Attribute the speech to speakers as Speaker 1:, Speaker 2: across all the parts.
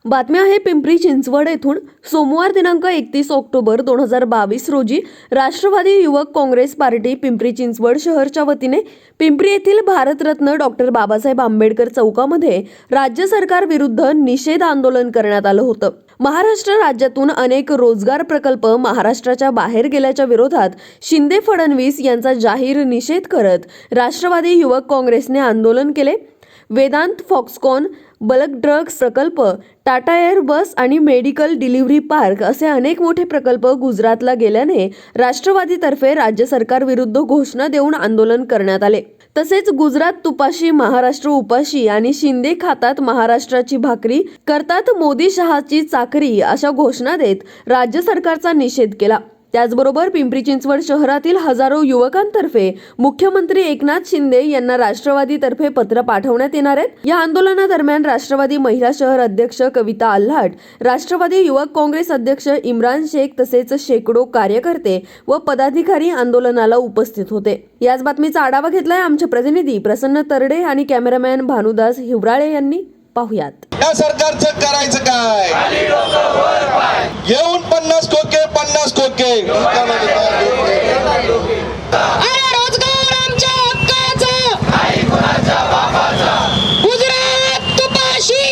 Speaker 1: बातमी आहे पिंपरी चिंचवड येथून सोमवार दिनांक 31 ऑक्टोबर 2022 रोजी राष्ट्रवादी युवक काँग्रेस पार्टी पिंपरी चिंचवड शहरच्या वतीने पिंपरी येथील भारतरत्न डॉक्टर बाबासाहेब आंबेडकर चौकामध्ये राज्य सरकार विरुद्ध निषेध आंदोलन करण्यात आलं होतं। महाराष्ट्र राज्यातून अनेक रोजगार प्रकल्प महाराष्ट्राच्या बाहेर गेल्याच्या विरोधात शिंदे फडणवीस यांचा जाहीर निषेध करत राष्ट्रवादी युवक काँग्रेसने आंदोलन केले। वेदांत फॉक्सकॉन बल्क ड्रग्स प्रकल्प, टाटा एअर बस आणि मेडिकल डिलिव्हरी पार्क असे अनेक मोठे प्रकल्प गुजरातला गेल्याने राष्ट्रवादीतर्फे राज्य सरकार विरुद्ध घोषणा देऊन आंदोलन करण्यात आले। तसेच गुजरात तुपाशी महाराष्ट्र उपाशी आणि शिंदे खातात महाराष्ट्राची भाकरी करतात मोदी शहाची चाकरी अशा घोषणा देत राज्य सरकारचा निषेध केला। त्याचबरोबर पिंपरी चिंचवड शहरातील हजारो युवकांतर्फे मुख्यमंत्री एकनाथ शिंदे यांना राष्ट्रवादीतर्फे पत्र पाठवण्यात येणार आहे। या आंदोलनादरम्यान राष्ट्रवादी महिला शहर अध्यक्ष कविता आल्हाट, राष्ट्रवादी युवक काँग्रेस अध्यक्ष इम्रान शेख तसेच शेकडो कार्यकर्ते व पदाधिकारी आंदोलनाला उपस्थित होते। याच बातमीचा आढावा घेतलाय आमचे प्रतिनिधी प्रसन्न तरडे आणि कॅमेरामॅन भानुदास हिवराळे यांनी। पाहुयात
Speaker 2: या सरकारचं करायचं काय? येऊन 50 खोके
Speaker 3: अरे रोजगार आमच्या हक्काचा, गुजरात तुपाशी,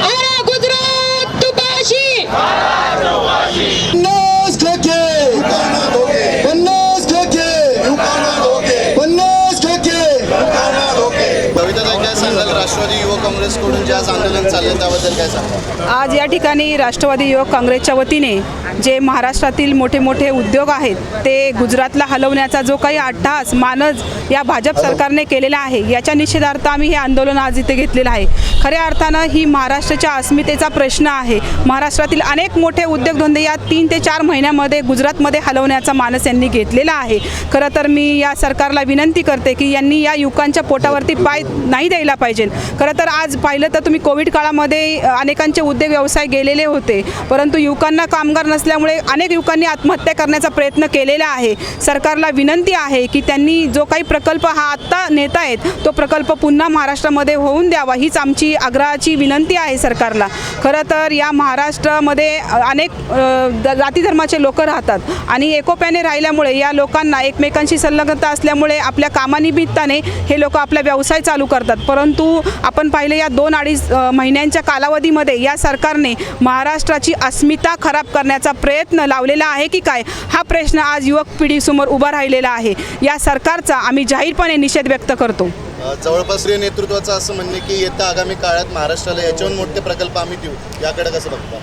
Speaker 3: अरे गुजरात तुपाशी,
Speaker 2: 50 खोके कविता काय सांगाल? राष्ट्रवादी युवक काँग्रेसकडून जे आज आंदोलन चाललं त्याबद्दल काय सांगाल?
Speaker 4: आज या ठिकाणी राष्ट्रवादी युवक काँग्रेसच्या वतीने जे महाराष्ट्रातील मोठे मोठे उद्योग आहेत ते गुजरातला हलवण्याचा जो काही अट्टहास मानस या भाजप सरकारने केलेला आहे याच्या निषेधार्थ आम्ही हे आंदोलन आज इथे घेतलेलं आहे। खऱ्या अर्थानं ही महाराष्ट्राच्या अस्मितेचा प्रश्न आहे। महाराष्ट्रातील अनेक मोठे उद्योगधंदे या 3 ते 4 महिन्यामध्ये गुजरातमध्ये हलवण्याचा मानस यांनी घेतलेला आहे। खरं तर मी या सरकारला विनंती करते की यांनी या युवकांच्या पोटावरती पाय नाही द्यायला पाहिजे। खरं तर आज पाहिलं तर तुम्ही कोविड काळामध्ये अनेकांचे उद्योग व्यवसाय गेलेले होते, परंतु युवकांना कामगार नसल्यामुळे अनेक युवकांनी आत्महत्या करण्याचा प्रयत्न केलेला आहे। सरकारला विनंती आहे की त्यांनी जो काही प्रकल्प हा आत्ता नेत आहेत तो प्रकल्प पुन्हा महाराष्ट्रामध्ये होऊन द्यावा हीच आमची आग्रहाची विनंती आहे सरकारला। खरं तर या महाराष्ट्रामध्ये अनेक जाती धर्माचे लोक राहतात आणि एकोप्याने राहिल्यामुळे या लोकांना एकमेकांशी संलग्नता असल्यामुळे आपल्या कामानिमित्ताने हे लोक आपला व्यवसाय चालू करतात। परंतु आपण पाहिले या 2-2.5 महिन्यांच्या कालावधीमध्ये या सरकारने महाराष्ट्राची अस्मिता खराब करण्याचा प्रयत्न लावलेला आहे की काय हा प्रश्न आज युवक पिढीसमोर उभा राहिलेला आहे। या सरकारचा आम्ही जाहीरपणे निषेध व्यक्त करतो।
Speaker 2: जवळपास नेतृत्वाचं असं म्हणणे की येत्या आगामी काळात महाराष्ट्राला याच्याहून मोठे प्रकल्प आम्ही देऊ, याकडे कसं बघता?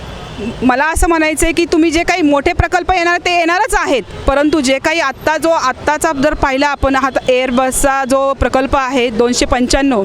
Speaker 4: मला असं म्हणायचं आहे की तुम्ही जे काही मोठे प्रकल्प येणार ते येणारच आहेत, परंतु जे काही आत्ताचा जर पाहिला आपण हा एअर बसचा जो प्रकल्प आहे 295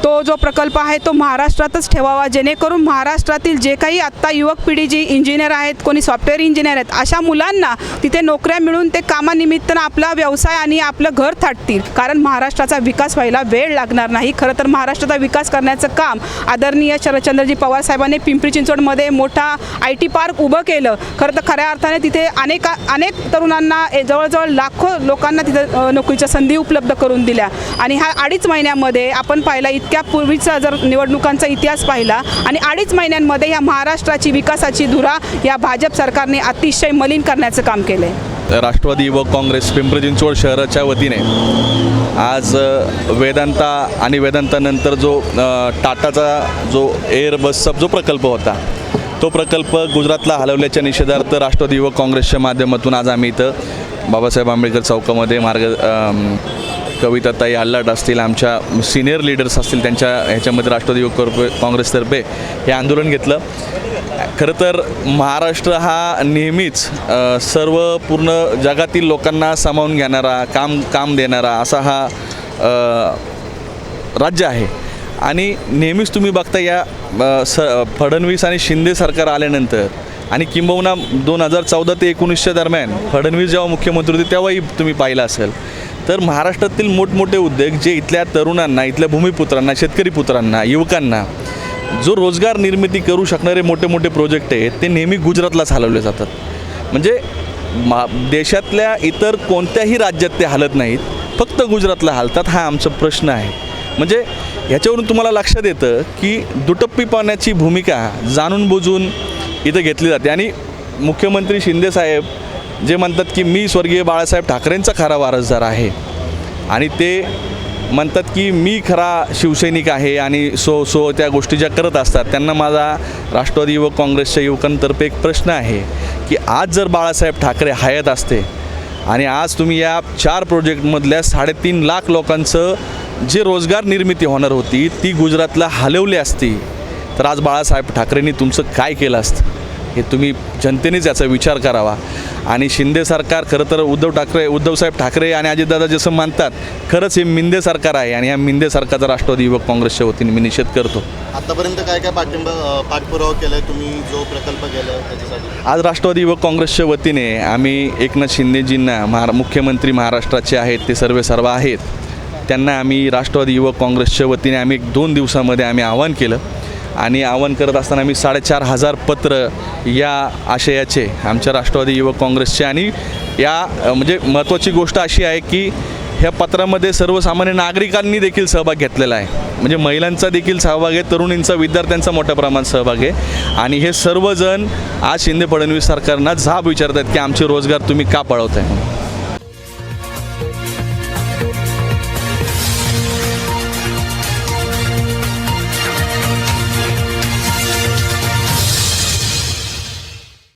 Speaker 4: तो जो प्रकल्प आहे तो महाराष्ट्रातच ठेवावा, जेणेकरून महाराष्ट्रातील जे काही आत्ता युवक पिढी जी इंजिनियर आहेत, कोणी सॉफ्टवेअर इंजिनियर आहेत, अशा मुलांना तिथे नोकऱ्या मिळून ते कामानिमित्तानं आपला व्यवसाय आणि आपलं घर थाटतील। कारण महाराष्ट्राचा विकास व्हायला वेळ लागणार नाही। खरं तर महाराष्ट्राचा विकास करण्याचं काम आदरणीय शरदचंद्रजी पवार साहेबांनी पिंपरी चिंचवडमध्ये मोठा IT पार्क उभं केलं। खरं तर खऱ्या अर्थाने तिथे अनेक तरुणांना जवळजवळ लाखो लोकांना तिथे नोकरीच्या संधी उपलब्ध करून दिल्या आणि ह्या 2.5 महिन्यामध्ये आपण पाहिला इतक्या पूर्वीचा जर निवडणुकांचा इतिहास पाहिला आणि 2.5 महिन्यांमध्ये या महाराष्ट्राची विकासाची धुरा या भाजप सरकारने अतिशय मलिन करण्याचं काम केलं आहे।
Speaker 5: राष्ट्रवादी युवक काँग्रेस पिंपरी चिंचवड शहराच्या वतीने आज वेदांता आणि वेदांतानंतर जो टाटाचा जो एअर बसचा जो प्रकल्प होता तो प्रकल्प गुजरातला हलवल्याच्या निषेधार्थ राष्ट्रवादी युवक काँग्रेसच्या माध्यमातून आज आम्ही इथं बाबासाहेब आंबेडकर चौकामध्ये कविताताई आल्हाट असतील, आमच्या सिनियर लीडर्स असतील, त्यांच्या ह्याच्यामध्ये राष्ट्रवादी युवक काँग्रेसतर्फे हे आंदोलन घेतलं। खरं तर महाराष्ट्र हा नेहमीच सर्व पूर्ण जगातील लोकांना सामावून घेणारा काम देणारा असा हा राज्य आहे आणि नेहमीच तुम्ही बघता या फडणवीस आणि शिंदे सरकार आल्यानंतर आणि किंबहुना 2014 ते 19 दरम्यान फडणवीस जेव्हा मुख्यमंत्री होते तेव्हाही तुम्ही पाहिलं असेल तर महाराष्ट्रातील मोठमोठे उद्योग जे इथल्या तरुणांना, इथल्या भूमिपुत्रांना, शेतकरी पुत्रांना, युवकांना जो रोजगार निर्मिती करू शकणारे मोठे मोठे प्रोजेक्ट आहेत ते नेहमी गुजरातलाच हलवले जातात। म्हणजे देशातल्या इतर कोणत्याही राज्यात ते हलत नाहीत, फक्त गुजरातला हलतात। हा आमचा प्रश्न आहे। म्हणजे ह्याच्यावरून तुम्हाला लक्षात येतं की दुटप्पीपणाची भूमिका जाणून बुजून इथं घेतली जाते. आणि मुख्यमंत्री शिंदेसाहेब जे म्हणतात की मी स्वर्गीय बाळासाहेब ठाकरेंचा खरा वारसदार आहे आणि ते म्हणतात की मी खरा शिवसैनिक आहे आणि त्या गोष्टी ज्या करत असतात, त्यांना माझा राष्ट्रवादी युवक काँग्रेसच्या युवकांतर्फे एक प्रश्न आहे की आज जर बाळासाहेब ठाकरे हयात असते आणि आज तुम्ही या 4 प्रोजेक्टमधल्या 3.5 लाख लोकांचं जे रोजगार निर्मिती होणार होती ती गुजरातला हलवली असती, तर आज बाळासाहेब ठाकरेंनी तुमचं काय केलं असतं हे तुम्ही जनतेनेच याचा विचार करावा. आणि शिंदे सरकार खरं तर उद्धवसाहेब ठाकरे आणि अजितदादा जसं मानतात, खरंच हे मिंदे सरकार आहे आणि या मिंदे सरकारचा राष्ट्रवादी युवक काँग्रेसच्या वतीने मी निषेध करतो.
Speaker 2: आतापर्यंत काय काय पाठपुरावा केलाय तुम्ही, जो प्रकल्प केलाय त्याच्यासाठी?
Speaker 5: आज राष्ट्रवादी युवक काँग्रेसच्या वतीने आम्ही एकनाथ शिंदेजींना मुख्यमंत्री महाराष्ट्राचे आहेत, ते सर्वेसर्वा आहेत, त्यांना आम्ही राष्ट्रवादी युवक काँग्रेसच्या वतीने आम्ही 2 दिवसामध्ये आम्ही आवाहन केलं आणि आवाहन करत असताना आम्ही 4,500 पत्र या आशयाचे आमच्या राष्ट्रवादी युवक काँग्रेसचे. आणि या म्हणजे महत्त्वाची गोष्ट अशी आहे की ह्या पत्रामध्ये सर्वसामान्य नागरिकांनी देखील सहभाग घेतलेला आहे, म्हणजे महिलांचा देखील सहभाग आहे, तरुणींचा, विद्यार्थ्यांचा मोठ्या प्रमाणात सहभाग आहे. आणि हे सर्वजण आज शिंदे फडणवीस सरकारना जाब विचारतात की आमचे रोजगार तुम्ही का पळवताय.